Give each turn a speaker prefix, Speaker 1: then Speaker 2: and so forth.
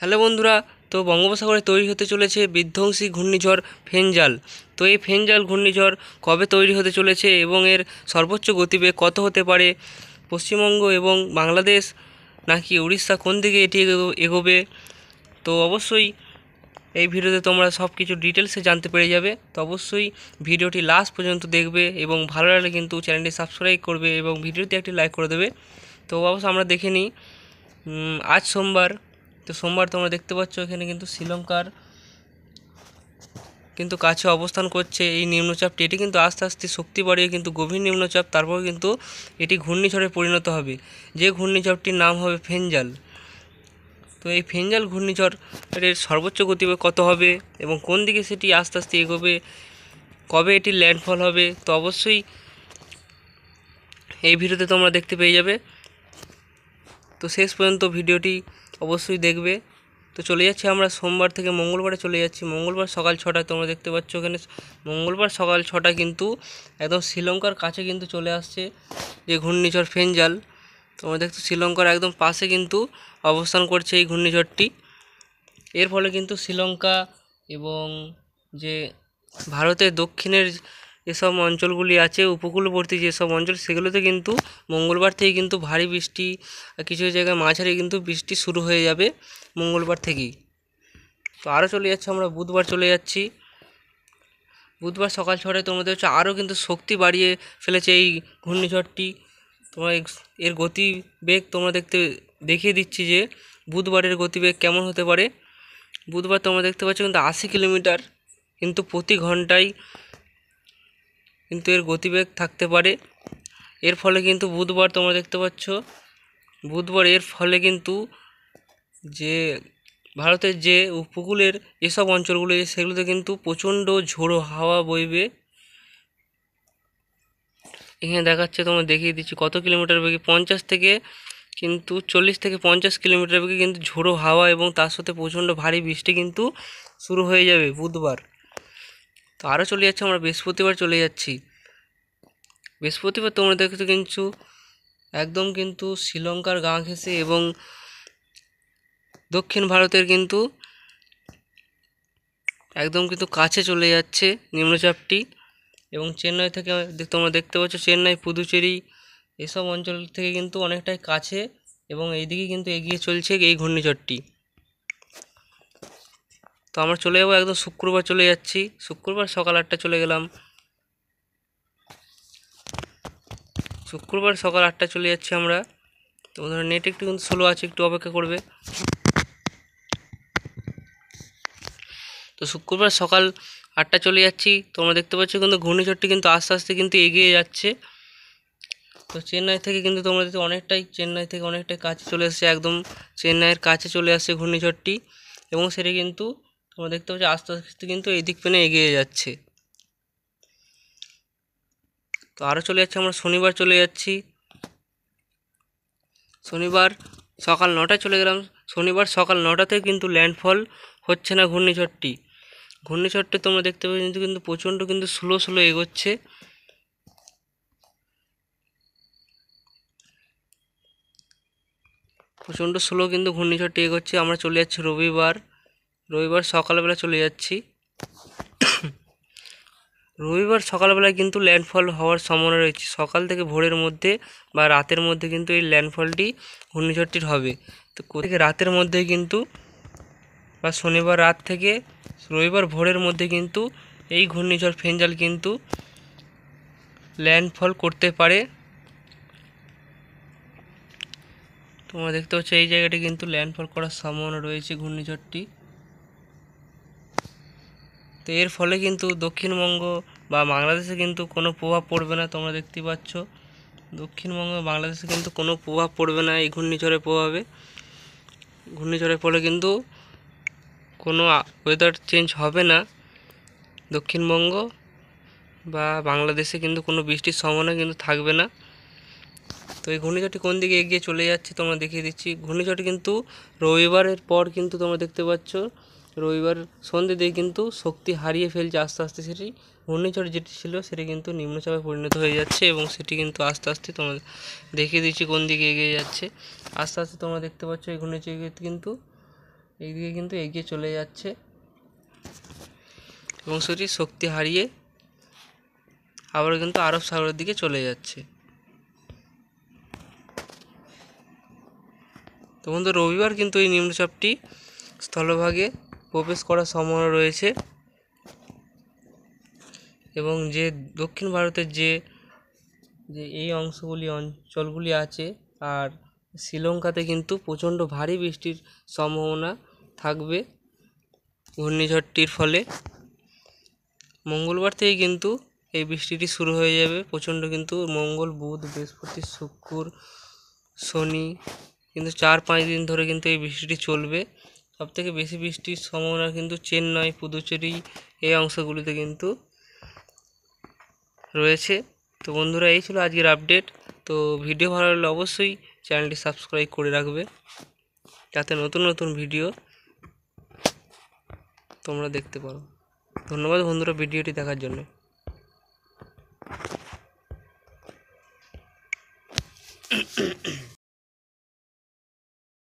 Speaker 1: Hello বন্ধুরা, তো বঙ্গোপসাগরে তৈরি হতে চলেছে বিধ্বংসী ঘূর্ণিঝড় ফেঞ্জাল। তো এই ফেঞ্জাল ঘূর্ণিঝড় কবে তৈরি হতে চলেছে এবং এর সর্বোচ্চ গতিবেগ কত হতে পারে? পশ্চিমবঙ্গ এবং বাংলাদেশ নাকি উড়িষ্যা, কোন দিকে এটি এগোবে? তো অবশ্যই এই ভিডিওতে তোমরা সব কিছু ডিটেলসে জানতে পেরে যাবে। তো অবশ্যই ভিডিওটি লাস্ট পর্যন্ত দেখবে এবং ভালো লাগলে কিন্তু চ্যানেলটি সাবস্ক্রাইব করবে এবং ভিডিওতে একটি লাইক করে দেবে। তো অবশ্য আমরা দেখে নিই আজ সোমবার। তো সোমবার তোমরা দেখতে পাচ্ছ এখানে কিন্তু শ্রীলঙ্কার কিন্তু কাছে অবস্থান করছে এই নিম্নচাপটি। এটি কিন্তু আস্তে আস্তে শক্তি বাড়িয়ে কিন্তু গভীর নিম্নচাপ, তারপর কিন্তু এটি ঘূর্ণিঝড়ে পরিণত হবে, যে ঘূর্ণিঝড়টির নাম হবে ফেঞ্জাল। তো এই ফেঞ্জাল ঘূর্ণিঝড়ের সর্বোচ্চ গতিবেগ কত হবে এবং কোন দিকে সেটি আস্তে আস্তে এগোবে, কবে এটি ল্যান্ডফল হবে, তো অবশ্যই এই ভিডিওতে তোমরা দেখতে পেয়ে যাবে। তো শেষ পর্যন্ত ভিডিওটি অবশ্যই দেখবে। তো চলে যাচ্ছি আমরা সোমবার থেকে মঙ্গলবারে চলে যাচ্ছি। মঙ্গলবার সকাল 6টায় তোমরা দেখতে পাচ্ছ এখানে মঙ্গলবার সকাল 6টা কিন্তু একদম শ্রীলঙ্কার কাছে কিন্তু চলে আসছে যে ঘূর্ণিঝড় ফেঞ্জাল। তোমরা দেখছো শ্রীলঙ্কার একদম পাশে কিন্তু অবস্থান করছে এই ঘূর্ণিঝড়টি। এর ফলে কিন্তু শ্রীলঙ্কা এবং যে ভারতের দক্ষিণের যেসব অঞ্চলগুলি আছে, উপকূলবর্তী যেসব অঞ্চল, সেগুলোতে কিন্তু মঙ্গলবার থেকে কিন্তু ভারী বৃষ্টি, কিছু জায়গায় মাঝারি কিন্তু বৃষ্টি শুরু হয়ে যাবে মঙ্গলবার থেকেই। তো আরও চলে যাচ্ছে, আমরা বুধবার চলে যাচ্ছি। বুধবার সকাল 6টায় তোমাদের হচ্ছে আরও কিন্তু শক্তি বাড়িয়ে ফেলেছে এই ঘূর্ণিঝড়টি। তোমরা এর গতিবেগ তোমরা দেখিয়ে দিচ্ছি যে বুধবারের গতিবেগ কেমন হতে পারে। বুধবার তোমরা দেখতে পাচ্ছ কিন্তু 80 কিলোমিটার কিন্তু প্রতি ঘন্টায় কিন্তু এর গতিবেগ থাকতে পারে। এর ফলে কিন্তু বুধবার তোমরা দেখতে পাচ্ছ এর ফলে কিন্তু যে ভারতের যে উপকূলের এসব অঞ্চলগুলো সেগুলোতে কিন্তু প্রচণ্ড ঝোড়ো হাওয়া বইবে। এখানে দেখাচ্ছে, তোমরা দেখিয়ে দিচ্ছি কত কিলোমিটার বেগে, 50 থেকে কিন্তু 40 থেকে 50 কিলোমিটার বেগে কিন্তু ঝোড়ো হাওয়া এবং তার সাথে প্রচণ্ড ভারী বৃষ্টি কিন্তু শুরু হয়ে যাবে বুধবার। তো আরও চলে যাচ্ছে, আমরা বৃহস্পতিবার চলে যাচ্ছি। বৃহস্পতিবার তোমরা দেখছো কিন্তু একদম কিন্তু শ্রীলঙ্কার গা ঘেঁষে এবং দক্ষিণ ভারতের কিন্তু একদম কিন্তু কাছে চলে যাচ্ছে নিম্নচাপটি এবং চেন্নাই থেকে তোমরা দেখতে পাচ্ছ চেন্নাই, পুদুচেরি এসব অঞ্চল থেকে কিন্তু অনেকটাই কাছে এবং এইদিকে কিন্তু এগিয়ে চলছে এই ঘূর্ণিঝড়টি। তো আমরা চলে যাবো একদম শুক্রবার চলে যাচ্ছি। শুক্রবার সকাল 8টা চলে গেলাম। শুক্রবার সকাল 8টা চলে যাচ্ছি আমরা। তোমাদের নেট একটু কিন্তু স্লো আছে, একটু অপেক্ষা করবে। তো শুক্রবার সকাল 8টা চলে যাচ্ছি। তোমরা দেখতে পাচ্ছ কিন্তু ঘূর্ণিঝড়টি কিন্তু আস্তে আস্তে কিন্তু এগিয়ে যাচ্ছে। তো চেন্নাই থেকে কিন্তু তোমরা দেখতে চেন্নাই থেকে অনেকটাই কাছে চলে এসেছে, একদম চেন্নাইয়ের কাছে চলে আসছে ঘূর্ণিঝড়টি এবং সেটা কিন্তু তোমরা দেখতে পাচ্ছ আস্তে আস্তে কিন্তু এই দিক পেনে এগিয়ে যাচ্ছে। তো আরও চলে যাচ্ছে, আমরা শনিবার চলে যাচ্ছি। শনিবার সকাল 9টায় চলে গেলাম। শনিবার সকাল 9টাতে কিন্তু ল্যান্ডফল হচ্ছে না ঘূর্ণিঝড়টি। তোমরা দেখতে পাচ্ছ কিন্তু প্রচণ্ড কিন্তু স্লো এগোচ্ছে। প্রচণ্ড স্লো কিন্তু ঘূর্ণিঝড়টি এগোচ্ছে। আমরা চলে যাচ্ছি রবিবার সকালবেলা চলে যাচ্ছি। রবিবার সকালবেলায় কিন্তু ল্যান্ডফল হওয়ার সম্ভাবনা রয়েছে। সকাল থেকে ভোরের মধ্যে বা রাতের মধ্যে কিন্তু এই ল্যান্ডফলটি ঘূর্ণিঝড়টির হবে। তো থেকে রাতের মধ্যে কিন্তু বা শনিবার রাত থেকে রবিবার ভোরের মধ্যে কিন্তু এই ঘূর্ণিঝড় ফেঞ্জাল কিন্তু ল্যান্ডফল করতে পারে। তোমরা দেখতে পাচ্ছ এই জায়গাটি কিন্তু ল্যান্ডফল করার সম্ভাবনা রয়েছে ঘূর্ণিঝড়টি। তো এর ফলে কিন্তু দক্ষিণবঙ্গ বা বাংলাদেশে কিন্তু কোনো প্রভাব পড়বে না। তোমরা দেখতে পাচ্ছ দক্ষিণবঙ্গ বাংলাদেশে কিন্তু কোনো প্রভাব পড়বে না এই ঘূর্ণিঝড়ের প্রভাবে। ঘূর্ণিঝড়ের ফলে কিন্তু কোনো ওয়েদার চেঞ্জ হবে না। দক্ষিণবঙ্গ বা বাংলাদেশে কিন্তু কোনো বৃষ্টির সম্ভাবনা কিন্তু থাকবে না। তো এই ঘূর্ণিঝড়টি কোন দিকে এগিয়ে চলে যাচ্ছে তোমরা দেখিয়ে দিচ্ছি। ঘূর্ণিঝড়টি কিন্তু রবিবারের পর কিন্তু তোমরা দেখতে পাচ্ছ রবিবার সন্ধ্যে দিয়ে কিন্তু শক্তি হারিয়ে ফেলছে আস্তে আস্তে। সেটি ঘূর্ণিঝড় যেটি ছিল সেটি কিন্তু নিম্নচাপে পরিণত হয়ে যাচ্ছে এবং সেটি কিন্তু আস্তে আস্তে তোমরা দেখিয়ে দিচ্ছি কোন দিকে এগিয়ে যাচ্ছে। আস্তে আস্তে তোমরা দেখতে পাচ্ছ এই ঘূর্ণিঝড় কিন্তু এইদিকে কিন্তু এগিয়ে চলে যাচ্ছে এবং সেটি শক্তি হারিয়ে আবারও কিন্তু আরব সাগরের দিকে চলে যাচ্ছে। তো বন্ধু, রবিবার কিন্তু এই নিম্নচাপটি স্থলভাগে প্রবেশ করার সম্ভাবনা রয়েছে এবং যে দক্ষিণ ভারতের যে এই অঞ্চলগুলি আছে আর শ্রীলঙ্কাতে কিন্তু প্রচণ্ড ভারী বৃষ্টির সম্ভাবনা থাকবে ঘূর্ণিঝড়টির ফলে। মঙ্গলবার থেকে কিন্তু এই বৃষ্টিটি শুরু হয়ে যাবে প্রচণ্ড, কিন্তু মঙ্গল, বুধ, বৃহস্পতি, শুক্র, শনি কিন্তু 4-5 দিন ধরে কিন্তু এই বৃষ্টিটি চলবে। সবথেকে বেশি বৃষ্টির সম্ভাবনা কিন্তু চেন্নাই, পুদুচেরি এই অংশগুলিতে কিন্তু রয়েছে। তো বন্ধুরা, এই ছিল আজকের আপডেট। তো ভিডিও ভালো লাগলে অবশ্যই চ্যানেলটি সাবস্ক্রাইব করে রাখবে, যাতে নতুন নতুন ভিডিও তোমরা দেখতে পারো। ধন্যবাদ বন্ধুরা ভিডিওটি দেখার জন্য।